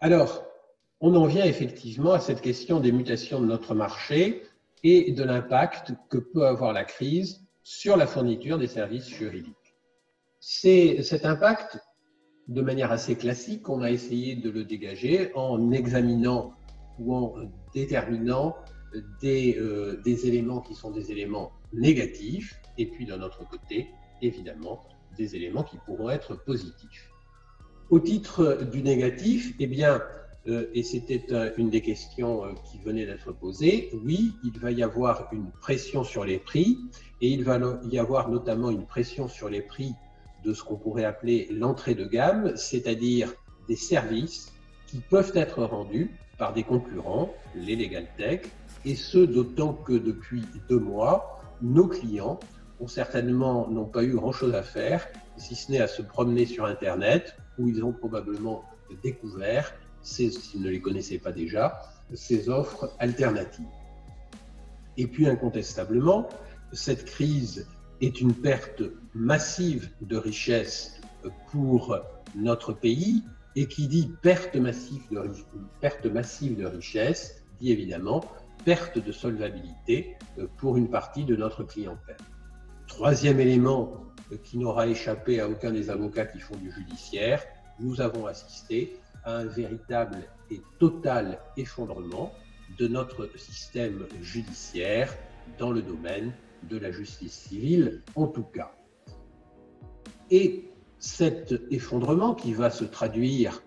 Alors, on en vient effectivement à cette question des mutations de notre marché et de l'impact que peut avoir la crise sur la fourniture des services juridiques. C'est cet impact, de manière assez classique, on a essayé de le dégager en examinant ou en déterminant des éléments qui sont des éléments négatifs et puis d'un autre côté, évidemment, des éléments qui pourront être positifs. Au titre du négatif, eh bien, et c'était une des questions qui venait d'être posée, oui, il va y avoir une pression sur les prix et il va y avoir notamment une pression sur les prix de ce qu'on pourrait appeler l'entrée de gamme, c'est-à-dire des services qui peuvent être rendus par des concurrents, les Legal Tech, et ce d'autant que depuis 2 mois, nos clients certainement n'ont pas eu grand-chose à faire, si ce n'est à se promener sur Internet, où ils ont probablement découvert, s'ils ne les connaissaient pas déjà, ces offres alternatives. Et puis incontestablement, cette crise est une perte massive de richesse pour notre pays, et qui dit perte massive de richesse, dit évidemment perte de solvabilité pour une partie de notre clientèle. Troisième élément qui n'aura échappé à aucun des avocats qui font du judiciaire, nous avons assisté à un véritable et total effondrement de notre système judiciaire dans le domaine de la justice civile en tout cas. Et cet effondrement qui va se traduire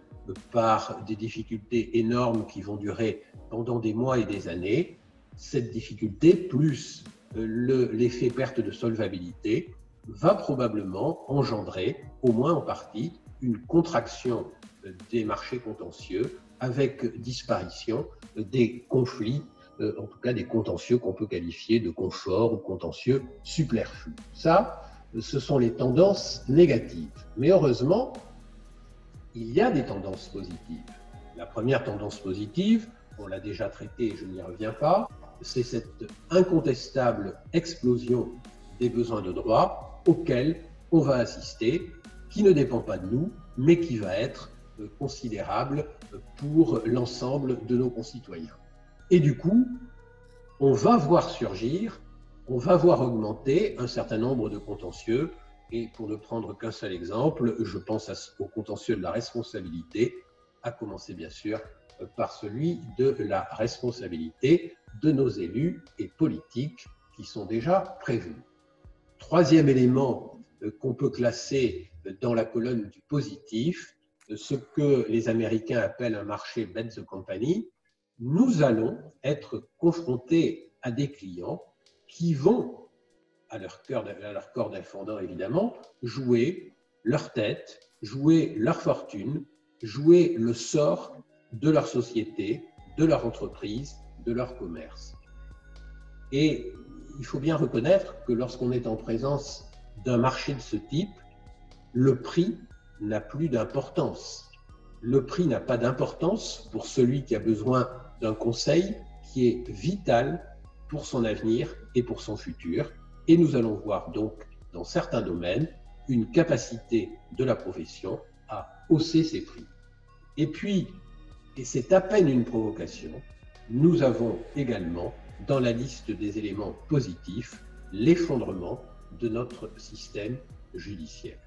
par des difficultés énormes qui vont durer pendant des mois et des années, cette difficulté plus l'effet perte de solvabilité va probablement engendrer, au moins en partie, une contraction des marchés contentieux avec disparition des conflits, en tout cas des contentieux qu'on peut qualifier de confort ou contentieux superflus. Ça, ce sont les tendances négatives. Mais heureusement, il y a des tendances positives. La première tendance positive, on l'a déjà traitée et je n'y reviens pas, c'est cette incontestable explosion des besoins de droit auxquels on va assister, qui ne dépend pas de nous, mais qui va être considérable pour l'ensemble de nos concitoyens. Et du coup, on va voir surgir, on va voir augmenter un certain nombre de contentieux, et pour ne prendre qu'un seul exemple, je pense au contentieux de la responsabilité, à commencer bien sûr par celui de la responsabilité de nos élus et politiques qui sont déjà prévus. Troisième élément qu'on peut classer dans la colonne du positif, ce que les Américains appellent un marché bet the company, nous allons être confrontés à des clients qui vont, à leur corps défendant évidemment, jouer leur tête, jouer leur fortune, jouer le sort de leur société, de leur entreprise, de leur commerce. Et il faut bien reconnaître que lorsqu'on est en présence d'un marché de ce type, le prix n'a plus d'importance. Le prix n'a pas d'importance pour celui qui a besoin d'un conseil qui est vital pour son avenir et pour son futur. Et nous allons voir donc, dans certains domaines, une capacité de la profession à hausser ses prix. Et puis, et c'est à peine une provocation, nous avons également, dans la liste des éléments positifs, l'effondrement de notre système judiciaire.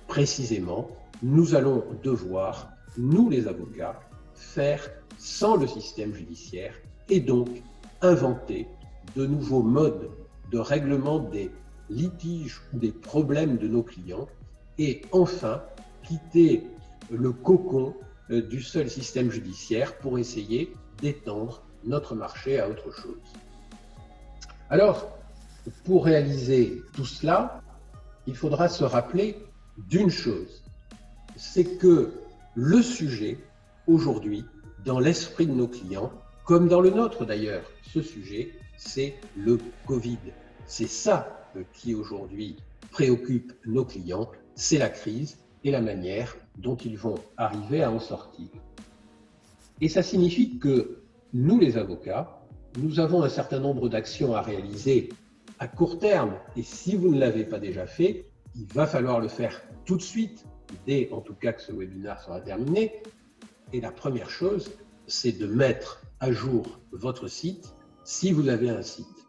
Précisément, nous allons devoir, nous les avocats, faire sans le système judiciaire et donc inventer de nouveaux modes de règlement des litiges ou des problèmes de nos clients et enfin quitter le cocon du seul système judiciaire pour essayer d'étendre notre marché à autre chose. Alors, pour réaliser tout cela, il faudra se rappeler d'une chose, c'est que le sujet, aujourd'hui, dans l'esprit de nos clients, comme dans le nôtre d'ailleurs, ce sujet, c'est le Covid. C'est ça qui aujourd'hui préoccupe nos clients, c'est la crise et la manière dont ils vont arriver à en sortir. Et ça signifie que nous, les avocats, nous avons un certain nombre d'actions à réaliser à court terme. Et si vous ne l'avez pas déjà fait, il va falloir le faire tout de suite, dès en tout cas que ce webinaire sera terminé. Et la première chose, c'est de mettre à jour votre site si vous avez un site.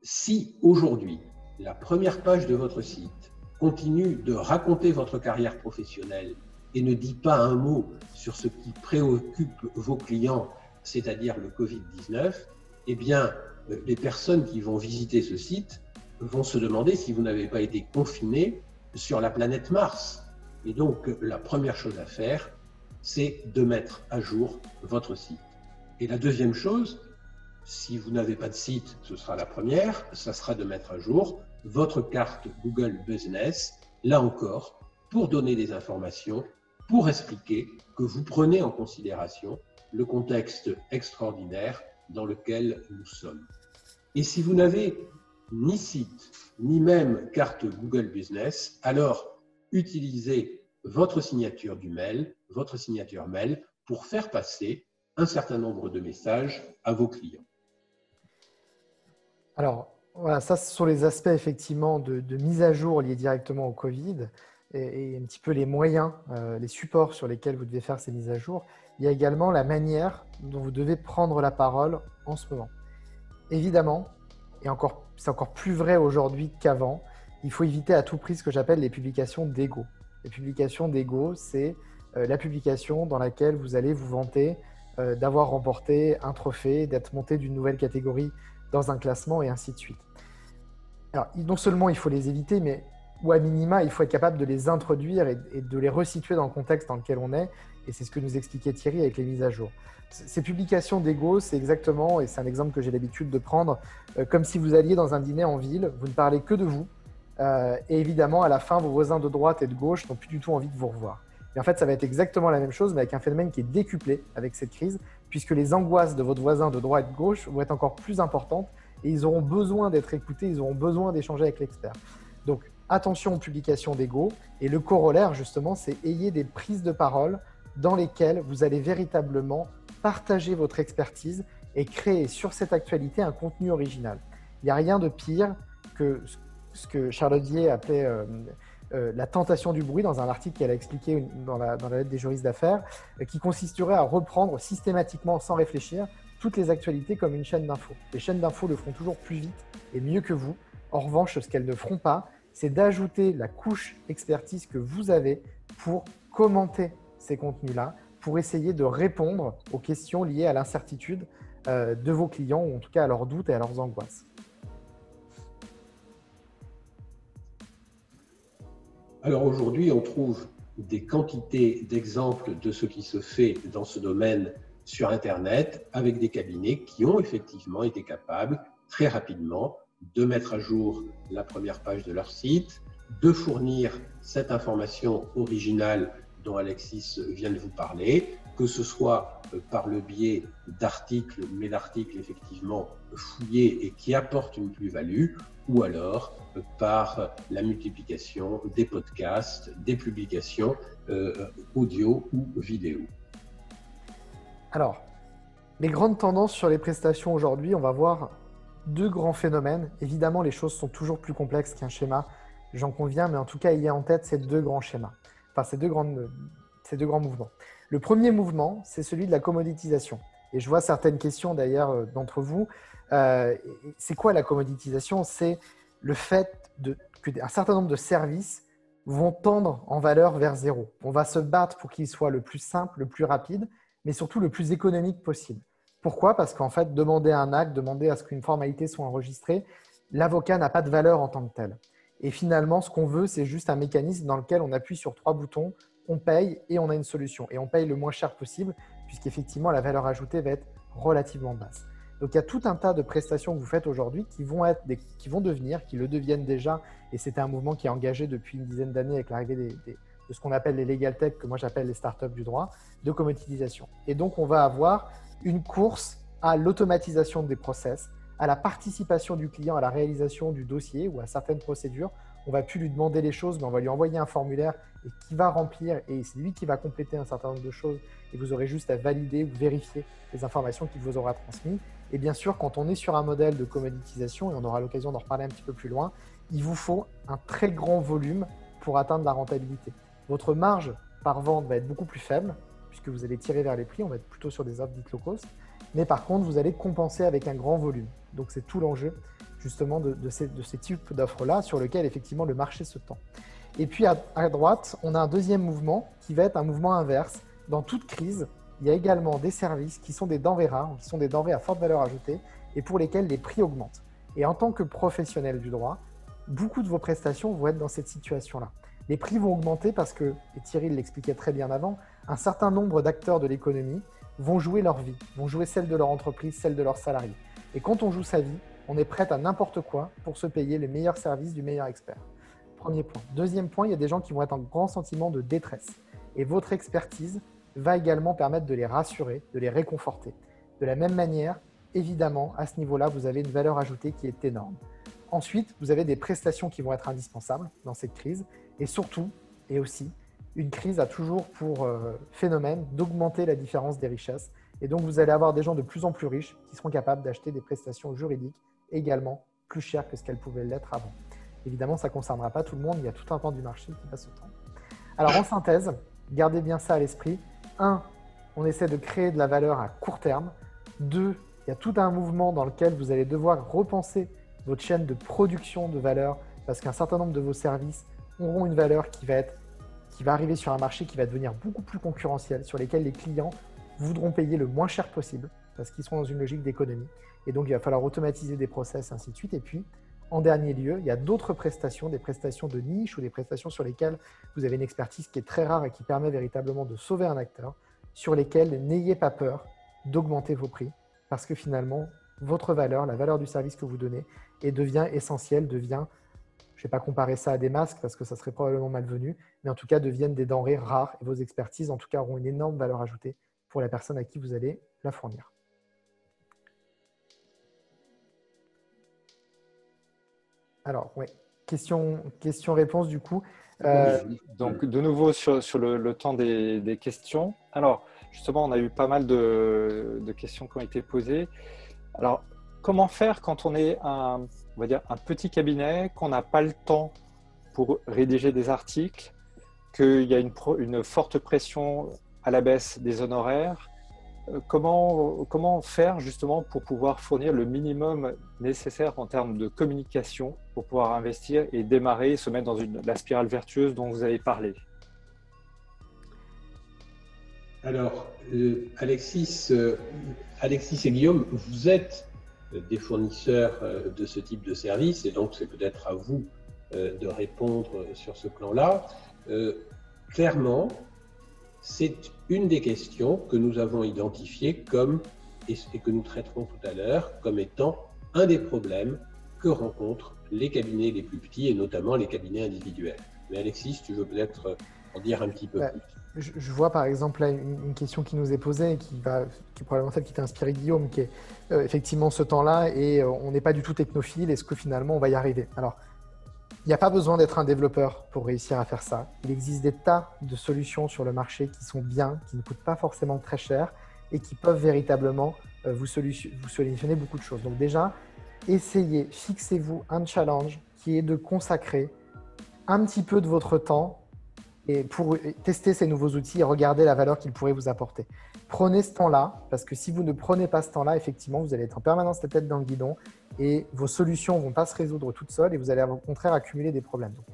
Si aujourd'hui, la première page de votre site continue de raconter votre carrière professionnelle et ne dit pas un mot sur ce qui préoccupe vos clients, c'est-à-dire le Covid-19, eh bien, les personnes qui vont visiter ce site vont se demander si vous n'avez pas été confiné sur la planète Mars. Et donc, la première chose à faire, c'est de mettre à jour votre site. Et la deuxième chose, si vous n'avez pas de site, ce sera la première, ça sera de mettre à jour votre carte Google Business, là encore, pour donner des informations, pour expliquer que vous prenez en considération le contexte extraordinaire dans lequel nous sommes. Et si vous n'avez ni site, ni même carte Google Business, alors utilisez votre signature du mail, votre signature mail, pour faire passer un certain nombre de messages à vos clients. Alors, voilà, ça, ce sont les aspects effectivement de mise à jour liés directement au Covid et un petit peu les moyens, les supports sur lesquels vous devez faire ces mises à jour. Il y a également la manière dont vous devez prendre la parole en ce moment. Évidemment, et c'est encore plus vrai aujourd'hui qu'avant, il faut éviter à tout prix ce que j'appelle les publications d'ego. Les publications d'ego, c'est la publication dans laquelle vous allez vous vanter d'avoir remporté un trophée, d'être monté d'une nouvelle catégorie dans un classement et ainsi de suite. Alors, non seulement il faut les éviter, mais ou à minima, il faut être capable de les introduire et de les resituer dans le contexte dans lequel on est. Et c'est ce que nous expliquait Thierry avec les mises à jour. Ces publications d'ego, c'est exactement, et c'est un exemple que j'ai l'habitude de prendre, comme si vous alliez dans un dîner en ville, vous ne parlez que de vous. Et évidemment, à la fin, vos voisins de droite et de gauche n'ont plus du tout envie de vous revoir. Et en fait, ça va être exactement la même chose, mais avec un phénomène qui est décuplé avec cette crise, puisque les angoisses de votre voisin de droite et de gauche vont être encore plus importantes et ils auront besoin d'être écoutés, ils auront besoin d'échanger avec l'expert. Donc, attention aux publications d'ego. Et le corollaire, justement, c'est ayez des prises de parole dans lesquelles vous allez véritablement partager votre expertise et créer sur cette actualité un contenu original. Il n'y a rien de pire que ce que Charlotte Dier appelait la tentation du bruit dans un article qu'elle a expliqué dans la lettre des juristes d'affaires, qui consisterait à reprendre systématiquement, sans réfléchir, toutes les actualités comme une chaîne d'infos. Les chaînes d'infos le feront toujours plus vite et mieux que vous. En revanche, ce qu'elles ne feront pas, c'est d'ajouter la couche expertise que vous avez pour commenter ces contenus-là, pour essayer de répondre aux questions liées à l'incertitude de vos clients, ou en tout cas à leurs doutes et à leurs angoisses. Alors aujourd'hui, on trouve des quantités d'exemples de ce qui se fait dans ce domaine sur Internet avec des cabinets qui ont effectivement été capables très rapidement de mettre à jour la première page de leur site, de fournir cette information originale dont Alexis vient de vous parler, que ce soit par le biais d'articles, mais d'articles effectivement fouillés et qui apportent une plus-value, ou alors par la multiplication des podcasts, des publications audio ou vidéo. Alors, les grandes tendances sur les prestations aujourd'hui, on va voir deux grands phénomènes. Évidemment, les choses sont toujours plus complexes qu'un schéma, j'en conviens, mais en tout cas, ayez en tête ces deux grands schémas, enfin ces deux grands mouvements. Le premier mouvement, c'est celui de la commoditisation. Et je vois certaines questions d'ailleurs d'entre vous. C'est quoi la commoditisation? C'est le fait qu'un certain nombre de services vont tendre en valeur vers zéro. On va se battre pour qu'il soit le plus simple, le plus rapide, mais surtout le plus économique possible. Pourquoi? Parce qu'en fait, demander un acte, demander à ce qu'une formalité soit enregistrée, l'avocat n'a pas de valeur en tant que tel. Et finalement, ce qu'on veut, c'est juste un mécanisme dans lequel on appuie sur 3 boutons, on paye et on a une solution. Et on paye le moins cher possible, puisqu'effectivement, la valeur ajoutée va être relativement basse. Donc, il y a tout un tas de prestations que vous faites aujourd'hui qui vont devenir, qui le deviennent déjà, et c'était un mouvement qui est engagé depuis une dizaine d'années avec l'arrivée de ce qu'on appelle les legal tech, que moi j'appelle les startups du droit, de commoditisation. Et donc, on va avoir une course à l'automatisation des process, à la participation du client à la réalisation du dossier ou à certaines procédures. On ne va plus lui demander les choses, mais on va lui envoyer un formulaire et qui va remplir, et c'est lui qui va compléter un certain nombre de choses et vous aurez juste à valider ou vérifier les informations qu'il vous aura transmises. Et bien sûr, quand on est sur un modèle de commoditisation, et on aura l'occasion d'en reparler un petit peu plus loin, il vous faut un très grand volume pour atteindre la rentabilité. Votre marge par vente va être beaucoup plus faible, puisque vous allez tirer vers les prix, on va être plutôt sur des offres dites low cost, mais par contre, vous allez compenser avec un grand volume. Donc, c'est tout l'enjeu justement de ces types d'offres-là sur lesquels effectivement le marché se tend. Et puis à droite, on a un deuxième mouvement qui va être un mouvement inverse. Dans toute crise, il y a également des services qui sont des denrées rares, qui sont des denrées à forte valeur ajoutée et pour lesquels les prix augmentent. Et en tant que professionnel du droit, beaucoup de vos prestations vont être dans cette situation-là. Les prix vont augmenter parce que, et Thierry l'expliquait très bien avant, un certain nombre d'acteurs de l'économie vont jouer leur vie, vont jouer celle de leur entreprise, celle de leurs salariés. Et quand on joue sa vie, on est prêt à n'importe quoi pour se payer les meilleurs services du meilleur expert. Premier point. Deuxième point, il y a des gens qui vont être en grand sentiment de détresse. Et votre expertise va également permettre de les rassurer, de les réconforter. De la même manière, évidemment, à ce niveau-là, vous avez une valeur ajoutée qui est énorme. Ensuite, vous avez des prestations qui vont être indispensables dans cette crise. Et surtout, et aussi, une crise a toujours pour phénomène d'augmenter la différence des richesses. Et donc, vous allez avoir des gens de plus en plus riches qui seront capables d'acheter des prestations juridiques également plus chères que ce qu'elles pouvaient l'être avant. Évidemment, ça ne concernera pas tout le monde. Il y a tout un pan du marché qui va se tendre. Alors, en synthèse, gardez bien ça à l'esprit. 1, on essaie de créer de la valeur à court terme. 2, il y a tout un mouvement dans lequel vous allez devoir repenser votre chaîne de production de valeur parce qu'un certain nombre de vos services auront une valeur qui va arriver sur un marché qui va devenir beaucoup plus concurrentiel, sur lesquels les clients voudront payer le moins cher possible parce qu'ils seront dans une logique d'économie. Et donc, il va falloir automatiser des process, ainsi de suite. Et puis, en dernier lieu, il y a d'autres prestations, des prestations de niche ou des prestations sur lesquelles vous avez une expertise qui est très rare et qui permet véritablement de sauver un acteur, sur lesquelles n'ayez pas peur d'augmenter vos prix parce que finalement, votre valeur, la valeur du service que vous donnez, devient essentielle, je ne vais pas comparer ça à des masques parce que ça serait probablement malvenu, mais en tout cas deviennent des denrées rares et vos expertises en tout cas auront une énorme valeur ajoutée pour la personne à qui vous allez la fournir. Alors, oui, question-réponse du coup. Donc, de nouveau sur le temps des questions. Alors, justement, on a eu pas mal de questions qui ont été posées. Alors, comment faire quand on est on va dire un petit cabinet, qu'on n'a pas le temps pour rédiger des articles, qu'il y a une forte pression à la baisse des honoraires? Comment faire justement pour pouvoir fournir le minimum nécessaire en termes de communication pour pouvoir investir et démarrer, se mettre dans la spirale vertueuse dont vous avez parlé? Alors, Alexis et Guillaume, vous êtes des fournisseurs de ce type de service et donc c'est peut-être à vous de répondre sur ce plan-là. Clairement, c'est une des questions que nous avons identifiées et que nous traiterons tout à l'heure comme étant un des problèmes que rencontrent les cabinets les plus petits et notamment les cabinets individuels. Mais Alexis, tu veux peut-être en dire un petit peu plus? Je vois par exemple là une question qui nous est posée, qui est probablement celle qui t'a inspiré Guillaume, qui est effectivement ce temps-là et on n'est pas du tout technophile, est-ce que finalement on va y arriver? Alors, il n'y a pas besoin d'être un développeur pour réussir à faire ça. Il existe des tas de solutions sur le marché qui sont bien, qui ne coûtent pas forcément très cher et qui peuvent véritablement vous solutionner beaucoup de choses. Donc déjà, essayez, fixez-vous un challenge qui est de consacrer un petit peu de votre temps et pour tester ces nouveaux outils et regarder la valeur qu'ils pourraient vous apporter. Prenez ce temps-là, parce que si vous ne prenez pas ce temps-là, effectivement, vous allez être en permanence la tête dans le guidon et vos solutions ne vont pas se résoudre toutes seules et vous allez au contraire accumuler des problèmes. Donc,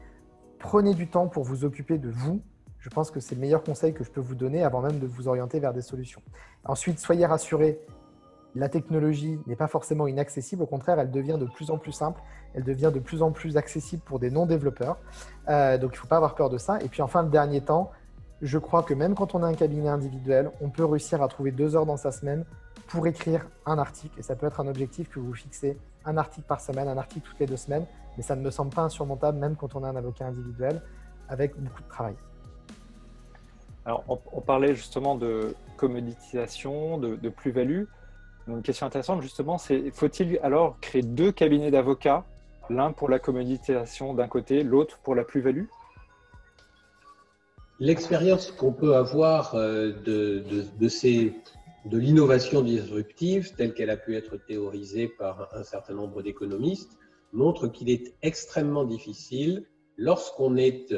prenez du temps pour vous occuper de vous. Je pense que c'est le meilleur conseil que je peux vous donner avant même de vous orienter vers des solutions. Ensuite, soyez rassurés, la technologie n'est pas forcément inaccessible. Au contraire, elle devient de plus en plus simple. Elle devient de plus en plus accessible pour des non-développeurs. Donc, il ne faut pas avoir peur de ça. Et puis enfin, le dernier temps, je crois que même quand on a un cabinet individuel, on peut réussir à trouver 2 heures dans sa semaine pour écrire un article. Et ça peut être un objectif que vous fixez, un article par semaine, un article toutes les 2 semaines. Mais ça ne me semble pas insurmontable, même quand on a un avocat individuel, avec beaucoup de travail. Alors, on parlait justement de commoditisation, de plus-value. Une question intéressante, justement, c'est faut-il alors créer 2 cabinets d'avocats, l'un pour la commoditisation d'un côté, l'autre pour la plus-value? L'expérience qu'on peut avoir de l'innovation disruptive, telle qu'elle a pu être théorisée par un certain nombre d'économistes, montre qu'il est extrêmement difficile, lorsqu'on est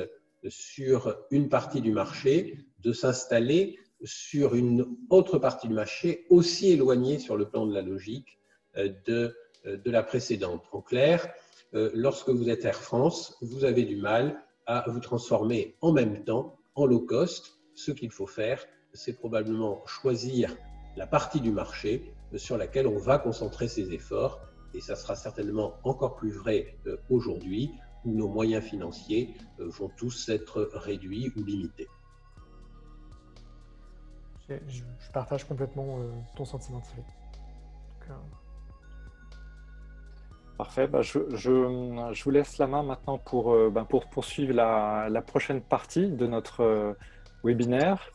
sur une partie du marché, de s'installer sur une autre partie du marché aussi éloignée sur le plan de la logique de la précédente. En clair, lorsque vous êtes Air France, vous avez du mal à vous transformer en même temps en low cost. Ce qu'il faut faire, c'est probablement choisir la partie du marché sur laquelle on va concentrer ses efforts. Et ça sera certainement encore plus vrai aujourd'hui, où nos moyens financiers vont tous être réduits ou limités. Je partage complètement ton sentiment, Thierry. Parfait. Je vous laisse la main maintenant pour poursuivre la prochaine partie de notre webinaire.